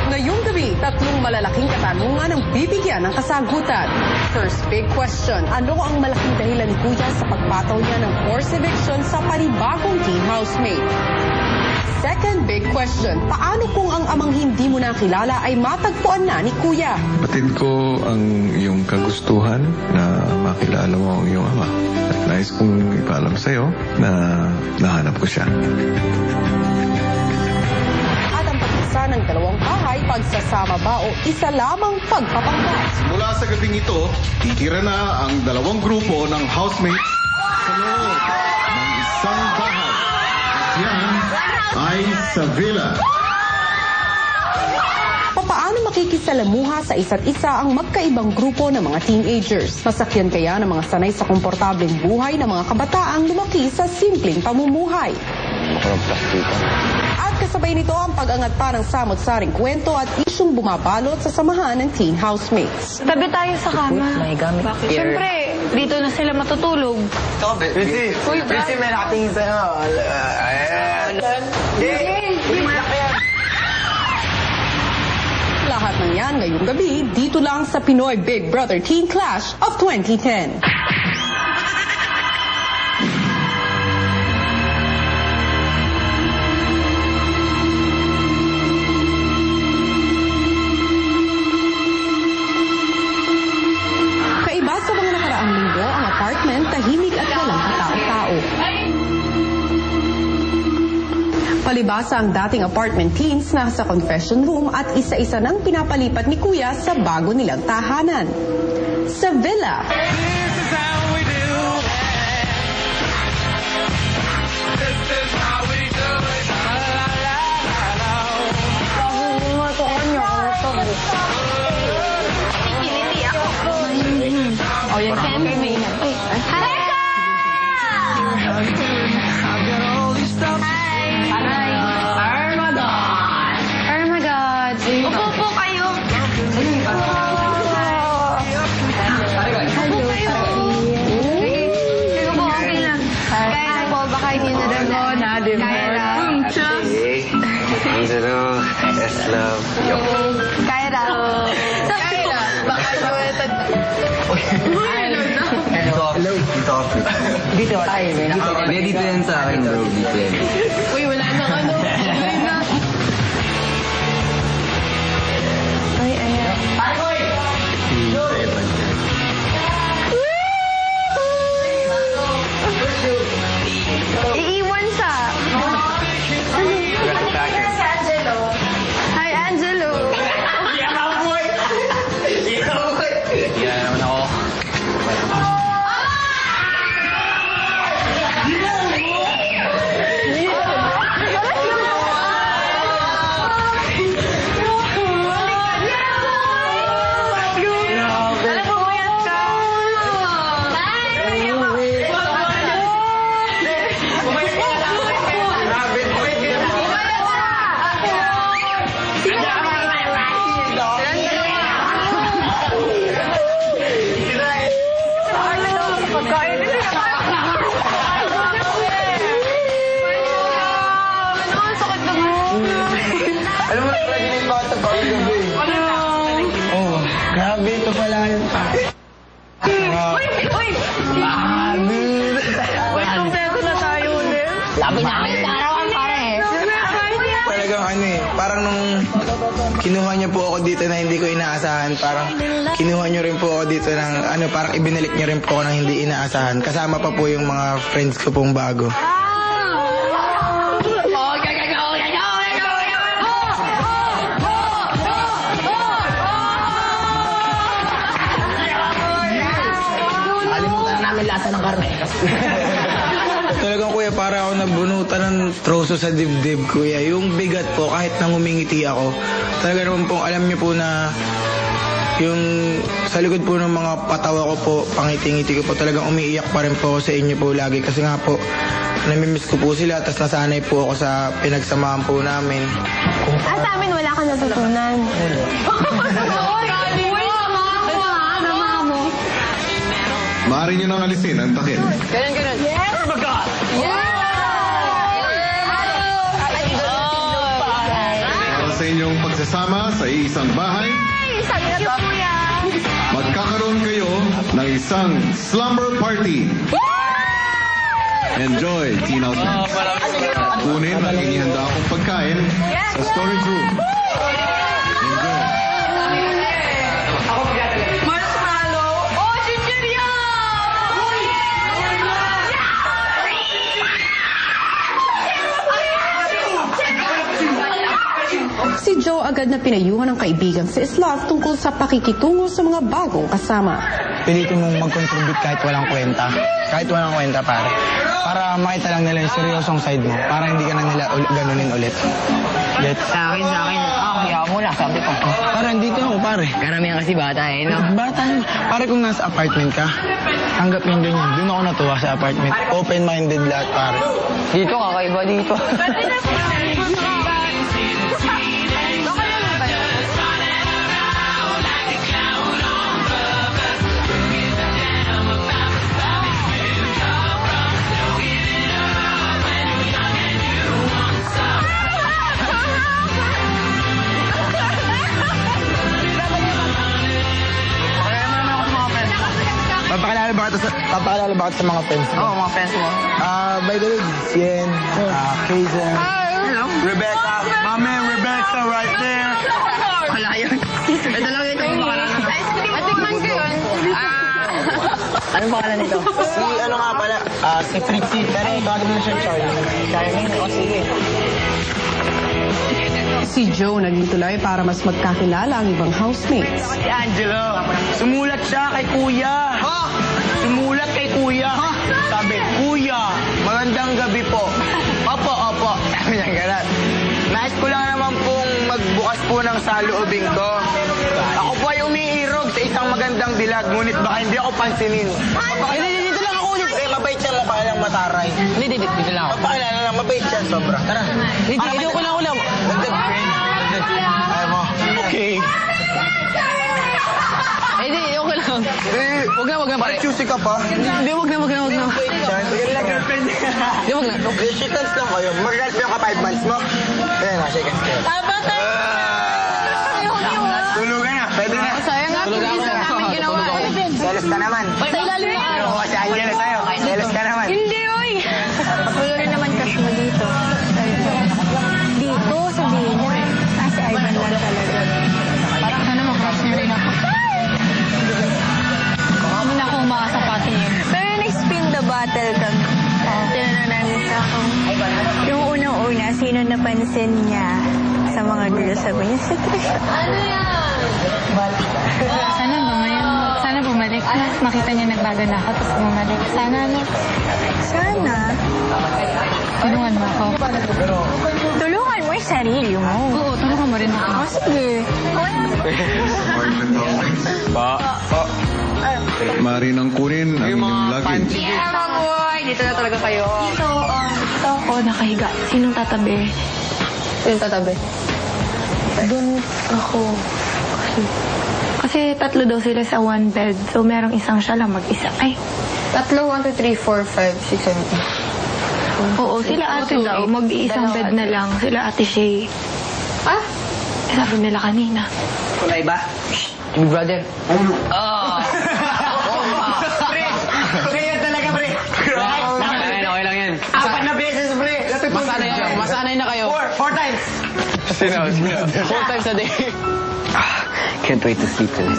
Ngayong gabi, tatlong malalaking katanungan ang bibigyan ng kasagutan. First big question, ano ang malaking dahilan ni Kuya sa pagpataw niya ng forced eviction sa panibagong teen housemate? Second big question, paano kung ang amang hindi mo nakilala ay matagpuan na ni Kuya? Batid ko ang iyong kagustuhan na makilala mo ang iyong ama. At nais kong ipaalam sa'yo na nahanap ko siya. At ang pag-isa ng dalawang bahay, pagsasama ba o isa lamang pagpapangkat? Mula sa gabing ito, titira na ang dalawang grupo ng housemates sa loob ng isang bahay. At yan ay sa villa. Paano makikisalamuha sa isa't isa ang magkaibang grupo ng mga teenagers? Masakyan kaya ng mga sanay sa komportableng buhay ng mga kabataang lumaki sa simpleng pamumuhay? At kasabay nito ang pag-angat pa ng samot-saring kwento at isyong bumabalot sa samahan ng teen housemates. Tabi tayo sa kama. May gamit. Siyempre, dito na sila matutulog. Prissy, may nakatingin sa'yo. Lahat ng yan ngayong gabi, dito lang sa Pinoy Big Brother Teen Clash of 2010. Kaiba sa mga nakaraang linggo, ang apartment tahimik at walang katao-tao. Palibasa ang dating apartment teens na sa confession room at isa-isa nang pinapalipat ni Kuya sa bago nilang tahanan. Sa villa. Oh, yan kami may Upo kayo. Sige po, okay lang. Kaya na po, baka hindi na rin po. Kaya na. Angelo, S-Love. Kaya na. Kaya na. Baka ito. Hello. Dito tayo. Dito yan sa akin, bro. Dito yan. Uy, wala nang ano. Ay, ayan. Iiwan sa... Hi, Angelo. Yan naman ako. Alam mo, nag-graduate pa ito pa yung gabi. Oh, grabe ito pala yun. Uy! Uy, kompleto na tayo ulit. Labi namin sa arawan, pare. Talagang ano eh, parang nung kinuha niyo po ako dito na hindi ko inaasahan, parang kinuha niyo rin po ako dito ng ano, parang ibinalik niyo rin po ako ng hindi inaasahan. Kasama pa po yung mga friends ko pong bago. Lasa ng karne. Talagang kuya, para ako nabunutan ng troso sa dibdib, kuya. Yung bigat po, kahit nang humingiti ako, talaga naman po, alam niyo po na yung sa likod po ng mga patawa ko po, pangiti-ngiti ko po, talagang umiiyak pa rin po ako sa inyo po lagi. Kasi nga po, namimiss ko po sila, tas nasanay po ako sa pinagsamahan po namin. Sa amin wala kang natutunan. Maaari nyo nang alisin ang takip. Ganun. Yes! Oh my God! Yeah! Para sa inyong pagsasama sa isang bahay, Thank you, Kuya. magkakaroon kayo ng isang slumber party. Enjoy, Teen House Mates. Kunin ang inihanda akong pagkain sa storage room. Enjoy. Marshmallow. Oh, chichirya! Si Joe agad na pinayuhan ng kaibigan si Slav tungkol sa pakikitungo sa mga bagong kasama. Pilitin mong mag-contribute kahit walang kwenta. Kahit walang kwenta, pare. Para makita lang nila yung seryosong side mo. Para hindi ka na nila ganunin ulit. Get? Sa akin. Kaya mo na, sabi ko. Pare, dito ako, pare. Karamihan kasi bata eh, no? Bata yun. Pare, kung nasa apartment ka, tanggapin din yun. Doon ako natuwa sa apartment. Open-minded lahat, pare. Dito, kakaiba dito. Papakilala ba kita sa mga friends mo? Oo, mga friends mo. By the way, Sien, Kaiser, Rebecca, my man Rebecca right there. Wala yun. Ito lang ito yung pangalan. Matikman ko yun. Anong pangalan nito? Si ano nga pala, si Trixie, pero tawagin mo na siya Charlie. Charmaine. O, sige. Si Joe naging tulay para mas magkakilala ang ibang housemates. Si Angelo, sumulat siya kay Kuya. Sumulat kay Kuya. Sabi, Kuya, magandang gabi po. Opo. Sabi niya ganun. Nais ko lang naman pong magbukas po ng saloobin ko. Ako po ay umiirog sa isang magandang dilag, ngunit baka hindi ako pansinin. Dito lang ako ulit. Mabait siya, mukha lang mataray. Hindi, dito lang ako. Papakilala lang, mabait siya, sobra. Tara. Hindi ko lang ulam. Ayaw mo. Okay. Hindi, okay lang. Wag na, pare. Choosy ka pa? Hindi, wag na. Yan lang girlfriend. Hindi, wag na. Shake hands lang kayo. Mag-girls mo ka 5 months mo. Ayan na, shake hands kayo. Tulugan na, pwede na. Sayang nga, hindi sa namin ginawa. Selos ka naman. Sa ilalim ng araw. Oo, si Angela sa'yo. Selos ka naman. Hindi, oy. Wala rin naman crush mo dito. Dito, sabihin mo. Si Ivan lang talaga. Parang sana mag-crush niya rin ako. Hindi na ako umaasa pati yun. Pero nag-spin the battle kami. Tinanong namin sa ako. Yung unang-una, sino napansin niya sa mga girls? Sabi niya, si Trish. Ano yan? Sana bumalik. Makita niya nagbago na ako, tapos bumalik. Sana. Sana. Tulungan mo ako. Tulungan mo yung sarili mo. Oo, tulungan mo rin ako. Oh, sige. Maaari nang kunin ang inyong luggage. Yeah, boy. Dito na talaga kayo. Dito ako nakahiga. Sinong tatabi? Yung tatabi. Doon ako. Kasi tatlo daw sila sa one bed. So, merong isang siya lang mag-isa. Ay, Tatlo, 1, 2, 3, 4, 5, 6, 7. oo, sila ate daw. Mag-iisang bed na lang. Sila ate Shay. Ah? Sabi nila kanina. Kulay ba? Big brother. Kaya talaga, pre. Okay lang yan. 4 na beses, pre. Masanay na kayo. 4 times. 4 times a day. Can't wait to sleep tonight.